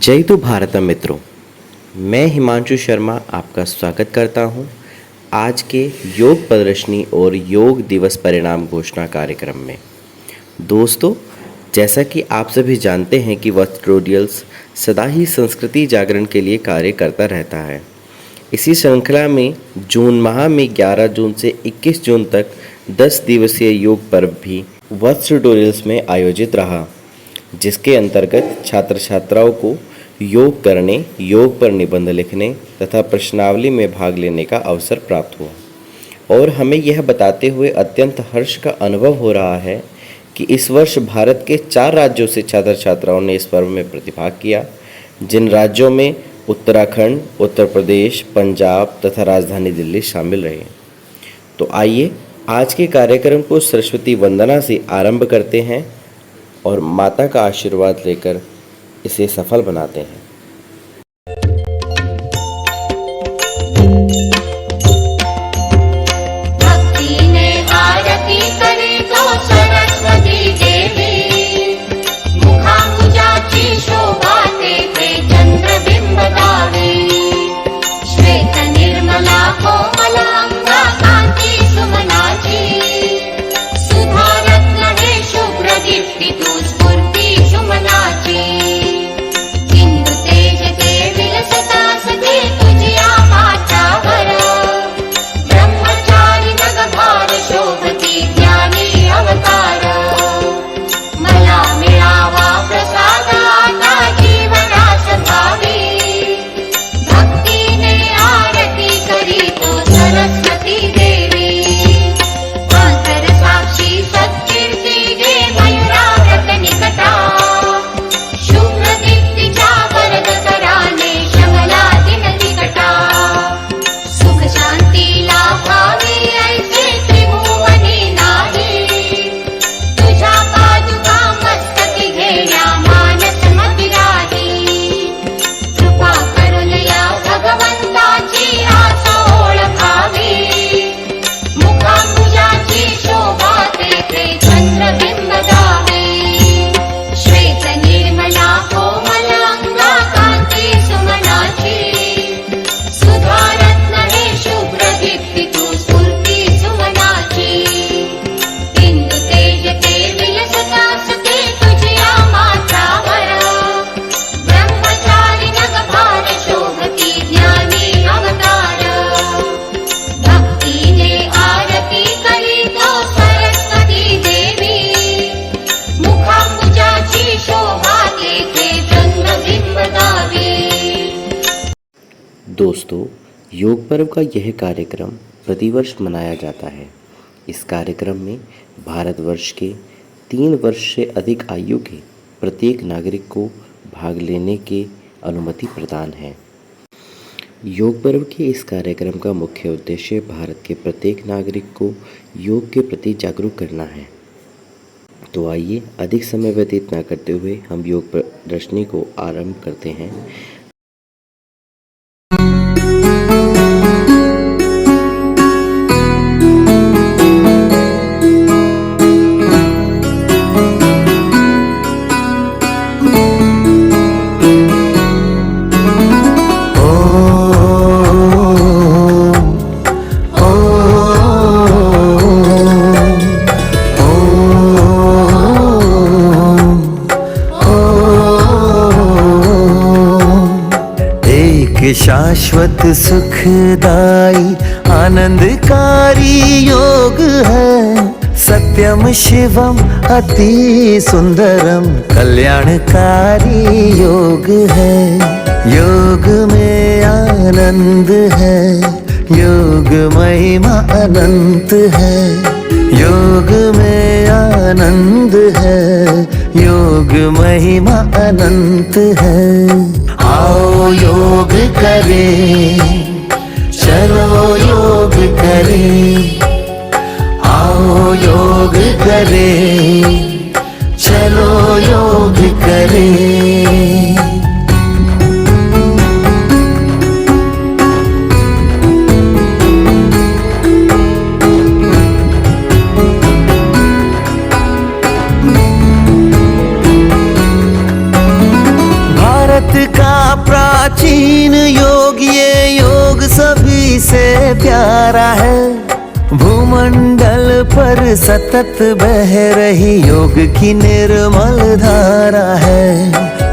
जय तो भारत मित्रों, मैं हिमांशु शर्मा आपका स्वागत करता हूं आज के योग प्रदर्शनी और योग दिवस परिणाम घोषणा कार्यक्रम में। दोस्तों, जैसा कि आप सभी जानते हैं कि वक्फ ट्यूटोरियल्स सदा ही संस्कृति जागरण के लिए कार्य करता रहता है। इसी श्रृंखला में जून माह में 11 जून से 21 जून तक 10 दिवसीय योग पर्व भी वक्फ ट्यूटोरियल्स में आयोजित रहा, जिसके अंतर्गत छात्र छात्राओं को योग करने, योग पर निबंध लिखने तथा प्रश्नावली में भाग लेने का अवसर प्राप्त हुआ। और हमें यह बताते हुए अत्यंत हर्ष का अनुभव हो रहा है कि इस वर्ष भारत के 4 राज्यों से छात्र छात्राओं ने इस पर्व में प्रतिभाग किया, जिन राज्यों में उत्तराखंड, उत्तर प्रदेश, पंजाब तथा राजधानी दिल्ली शामिल रहे। तो आइए आज के कार्यक्रम को सरस्वती वंदना से आरंभ करते हैं और माता का आशीर्वाद लेकर इसे सफल बनाते हैं। भक्ति ने आरती करे तो सरस्वती देवी, मुखांबुजाची शोभा तेथे चंद्रबिंब गावे, श्वेत निर्मला कोमल अंगा कांती सुमनाची, सुधा रत्न हे शुभ्र दीप्ती तू स्फूर्ती सुमनाची, दोस्तों, योग पर्व का यह कार्यक्रम प्रतिवर्ष मनाया जाता है। इस कार्यक्रम में भारतवर्ष के 3 वर्ष से अधिक आयु के प्रत्येक नागरिक को भाग लेने की अनुमति प्रदान है। योग पर्व के इस कार्यक्रम का मुख्य उद्देश्य भारत के प्रत्येक नागरिक को योग के प्रति जागरूक करना है। तो आइए अधिक समय व्यतीत न करते हुए हम योग प्रदर्शनी को आरंभ करते हैं। शाश्वत सुखदाई आनंदकारी योग है, सत्यम शिवम अति सुंदरम कल्याणकारी योग है। योग में आनंद है, योग महिमा अनंत है, योग में आनंद है, योग महिमा अनंत है। आओ योग करें, चलो योग करें, आओ योग करें, चलो योग करें। भारत का प्राचीन योग ये योग सभी से प्यारा है। भूमंडल पर सतत बह रही योग की निर्मल धारा है।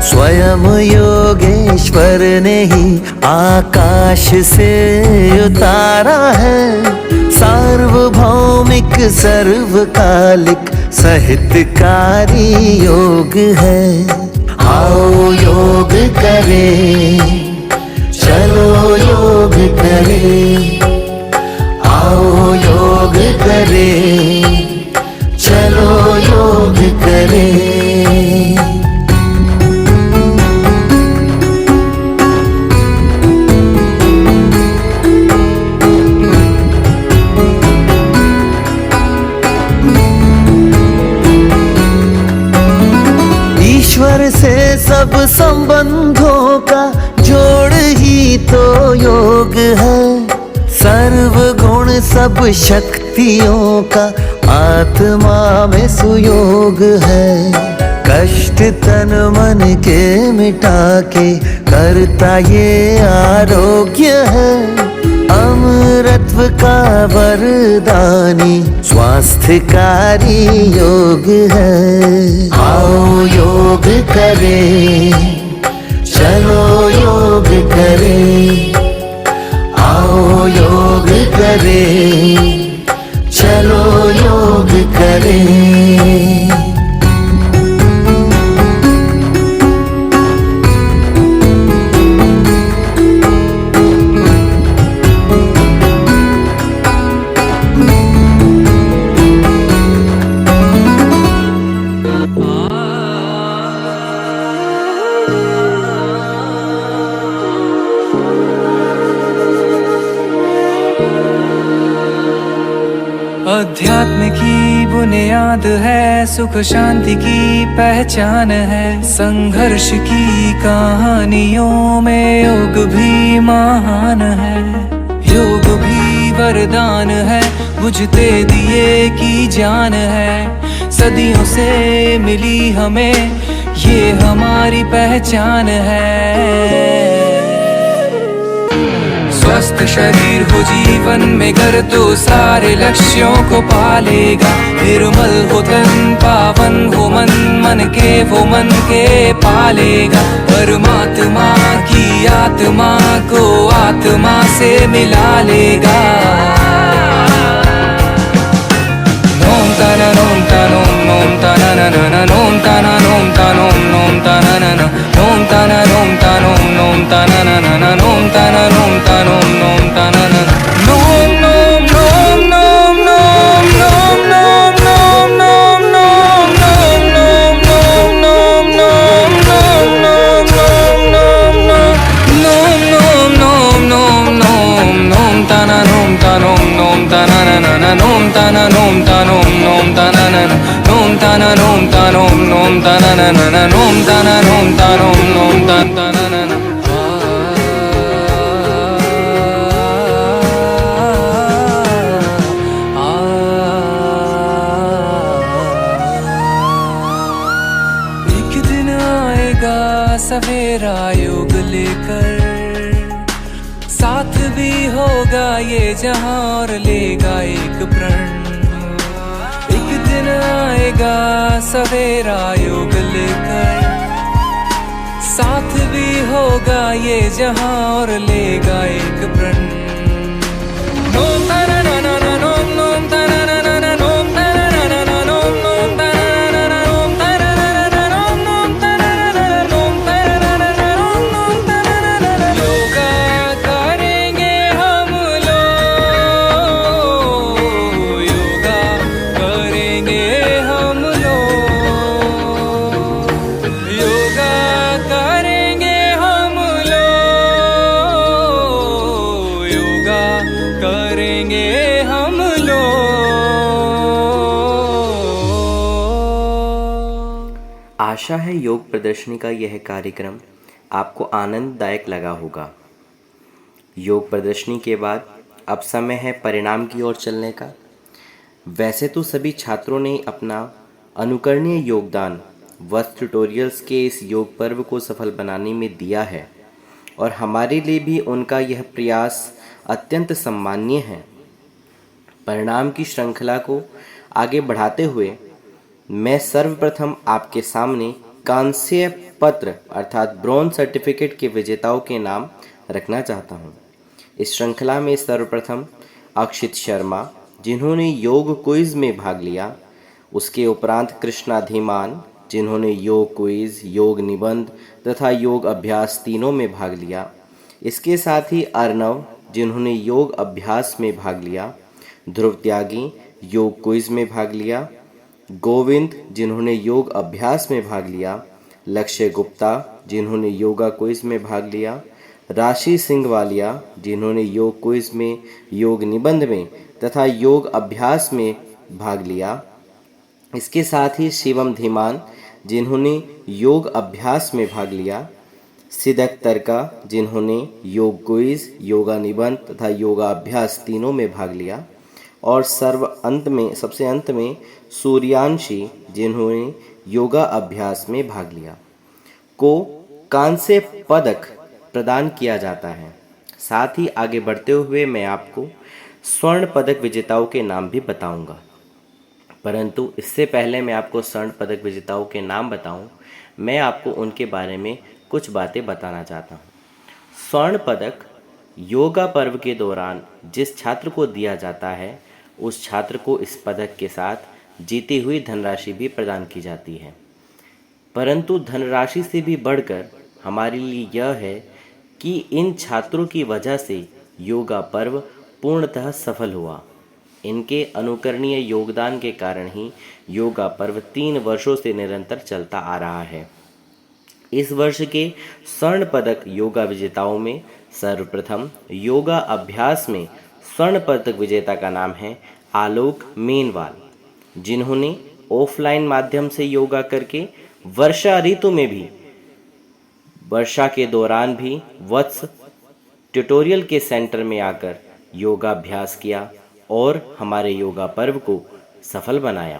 स्वयं योगेश्वर ने ही आकाश से उतारा है। सार्वभौमिक सर्वकालिक साहित्यकारी योग है। आओ योग करें, चलो योग करें। आओ योग करें, चलो योग करें। ईश्वर से सब संबंधों का जोड़ ही तो योग है। सर्व गुण सब शक्तियों का आत्मा में सुयोग है। कष्ट तन मन के मिटा के करता ये आरोग्य है। अमरत्व का वरदानी स्वास्थ्यकारी योग है। आओ योग करें, चलो योग करें। आओ योग करें, चलो योग करें। अध्यात्म की बुनियाद है, सुख शांति की पहचान है। संघर्ष की कहानियों में योग भी महान है। योग भी वरदान है, बुझते दिए की जान है। सदियों से मिली हमें ये हमारी पहचान है। स्वस्थ शरीर हो जीवन में घर तो सारे लक्ष्यों को पालेगा। निर्मल हो तन, पावन हो मन, मन के वो मन के पालेगा। परमात्मा की आत्मा को आत्मा से मिला लेगा। नोम तना नोम तना नोम तना नना नोम तना नोम तना नोम तना नना नोम तना नोम तना नोम तना नना नोम तना नोम तना नोम तना नना नोम नोम नोम नोम नोम नोम नोम नोम नोम नोम नोम नोम नोम नोम नोम नोम नोम नोम नोम तना नोम तना नोम तना नना नोम तना नोम तना नोम तना नना नोम तना नोम तना नोम तना नना नोम तना नोम तना नोम तना नना। एक दिन आएगा सवेरा योग लेकर, साथ भी होगा ये जहां और लेगा एक प्रण। एक दिन आएगा सवेरा योग लेकर, साथ भी होगा ये जहां और लेगा एक प्रण। नोम तना नना नोम नोम तना नना नोम तना नना नोम नोम तना नना नोम तना नना नोम तना नना नोम तना नना नोम तना नना। योगा करेंगे हम लोग, योगा करेंगे हम लोग, योगा करेंगे हम लोग, योगा करेंगे हम लोग। आशा है योग प्रदर्शनी का यह कार्यक्रम आपको आनंददायक लगा होगा। योग प्रदर्शनी के बाद अब समय है परिणाम की ओर चलने का। वैसे तो सभी छात्रों ने अपना अनुकरणीय योगदान वस्त्र ट्यूटोरियल्स के इस योग पर्व को सफल बनाने में दिया है और हमारे लिए भी उनका यह प्रयास अत्यंत सम्माननीय है। परिणाम की श्रृंखला को आगे बढ़ाते हुए मैं सर्वप्रथम आपके सामने कांस्य पत्र अर्थात ब्रॉन्ज सर्टिफिकेट के विजेताओं के नाम रखना चाहता हूँ। इस श्रृंखला में सर्वप्रथम अक्षित शर्मा जिन्होंने योग क्विज में भाग लिया, उसके उपरांत कृष्णा धीमान जिन्होंने योग क्विज, योग निबंध तथा योग अभ्यास तीनों में भाग लिया। इसके साथ ही अर्नव जिन्होंने योग अभ्यास में भाग लिया, ध्रुव त्यागी योग क्विज में भाग लिया, गोविंद जिन्होंने योग अभ्यास में भाग लिया, लक्ष्य गुप्ता जिन्होंने योगा क्विज में भाग लिया, राशि सिंह वालिया जिन्होंने योग क्विज में, योग निबंध में तथा योग अभ्यास में भाग लिया। इसके साथ ही शिवम धीमान जिन्होंने योग अभ्यास में भाग लिया, सिदक तरका जिन्होंने योग क्विज, योगा निबंध तथा योगा अभ्यास तीनों में भाग लिया, और सबसे अंत में सूर्यांशी जिन्होंने योगा अभ्यास में भाग लिया को कांस्य पदक प्रदान किया जाता है। साथ ही आगे बढ़ते हुए मैं आपको स्वर्ण पदक विजेताओं के नाम भी बताऊंगा, परंतु इससे पहले मैं आपको स्वर्ण पदक विजेताओं के नाम बताऊं, मैं आपको उनके बारे में कुछ बातें बताना चाहता हूं। स्वर्ण पदक योगा पर्व के दौरान जिस छात्र को दिया जाता है, उस छात्र को इस पदक के साथ जीती हुई धनराशि भी प्रदान की जाती है। परंतु धनराशि से भी बढ़कर हमारे लिए यह है कि इन छात्रों की वजह से योगा पर्व पूर्णतः सफल हुआ। इनके अनुकरणीय योगदान के कारण ही योगा पर्व 3 वर्षों से निरंतर चलता आ रहा है। इस वर्ष के स्वर्ण पदक योगा विजेताओं में सर्वप्रथम योगा अभ्यास में स्वर्ण पदक विजेता का नाम है आलोक मेनवाल, जिन्होंने ऑफलाइन माध्यम से योगा करके वर्षा ऋतु में भी, वर्षा के दौरान भी वत्स ट्यूटोरियल के सेंटर में आकर योगाभ्यास किया और हमारे योगा पर्व को सफल बनाया।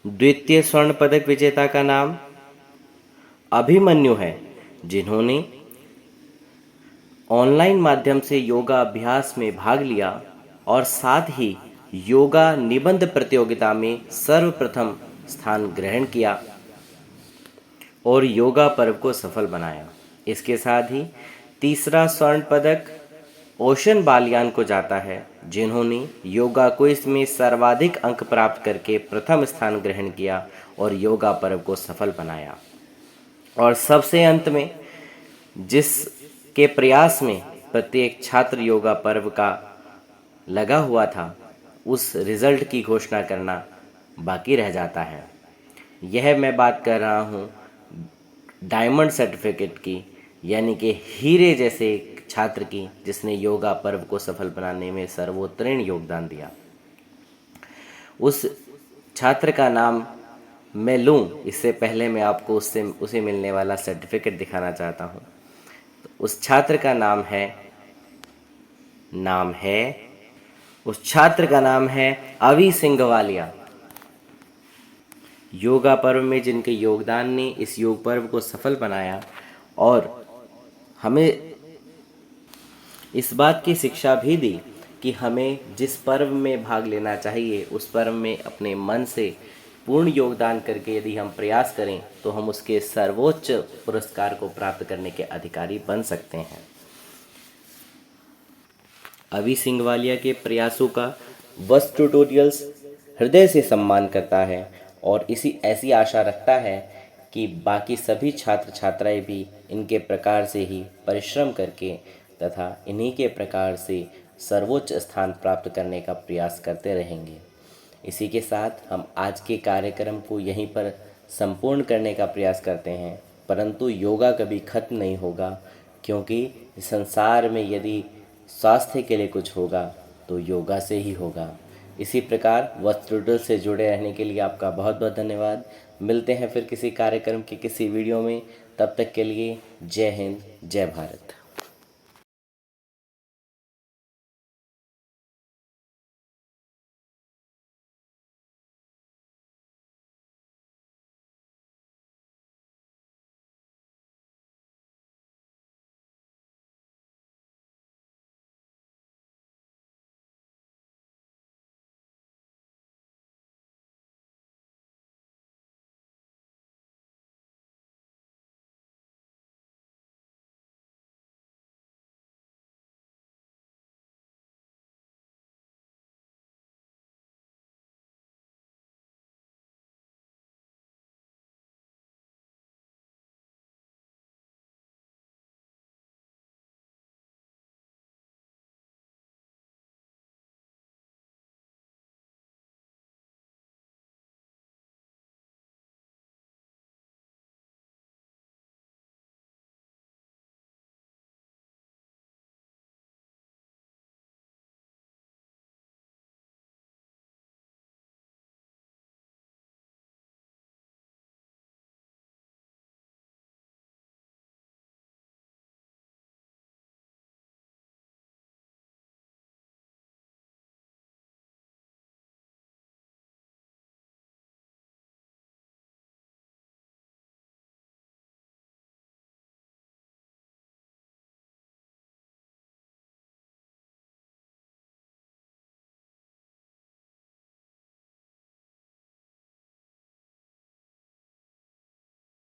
द्वितीय स्वर्ण पदक विजेता का नाम अभिमन्यु है, जिन्होंने ऑनलाइन माध्यम से योगा अभ्यास में भाग लिया और साथ ही योगा निबंध प्रतियोगिता में सर्वप्रथम स्थान ग्रहण किया और योगा पर्व को सफल बनाया। इसके साथ ही तीसरा स्वर्ण पदक ओशन बालियान को जाता है, जिन्होंने योगा क्विज में सर्वाधिक अंक प्राप्त करके प्रथम स्थान ग्रहण किया और योगा पर्व को सफल बनाया। और सबसे अंत में जिसके प्रयास में प्रत्येक छात्र योगा पर्व का लगा हुआ था, उस रिजल्ट की घोषणा करना बाकी रह जाता है। यह मैं बात कर रहा हूँ डायमंड सर्टिफिकेट की, यानी कि हीरे जैसे छात्र की, जिसने योगा पर्व को सफल बनाने में सर्वोत्तीर्ण योगदान दिया। उस छात्र का नाम मैं लूँ, इससे पहले मैं आपको उसे मिलने वाला सर्टिफिकेट दिखाना चाहता हूँ। तो उस छात्र का नाम है अवी सिंह वालिया। योगा पर्व में जिनके योगदान ने इस योग पर्व को सफल बनाया और हमें इस बात की शिक्षा भी दी कि हमें जिस पर्व में भाग लेना चाहिए, उस पर्व में अपने मन से पूर्ण योगदान करके यदि हम प्रयास करें तो हम उसके सर्वोच्च पुरस्कार को प्राप्त करने के अधिकारी बन सकते हैं। अवी सिंह वालिया के प्रयासों का वत्स ट्यूटोरियल्स हृदय से सम्मान करता है और ऐसी आशा रखता है कि बाकी सभी छात्र छात्राएं भी इनके प्रकार से ही परिश्रम करके तथा इन्हीं के प्रकार से सर्वोच्च स्थान प्राप्त करने का प्रयास करते रहेंगे। इसी के साथ हम आज के कार्यक्रम को यहीं पर संपूर्ण करने का प्रयास करते हैं, परंतु योगा कभी खत्म नहीं होगा, क्योंकि संसार में यदि स्वास्थ्य के लिए कुछ होगा तो योगा से ही होगा। इसी प्रकार वत्स ट्यूटोरियल से जुड़े रहने के लिए आपका बहुत बहुत धन्यवाद। मिलते हैं फिर किसी कार्यक्रम के किसी वीडियो में, तब तक के लिए जय हिंद, जय भारत।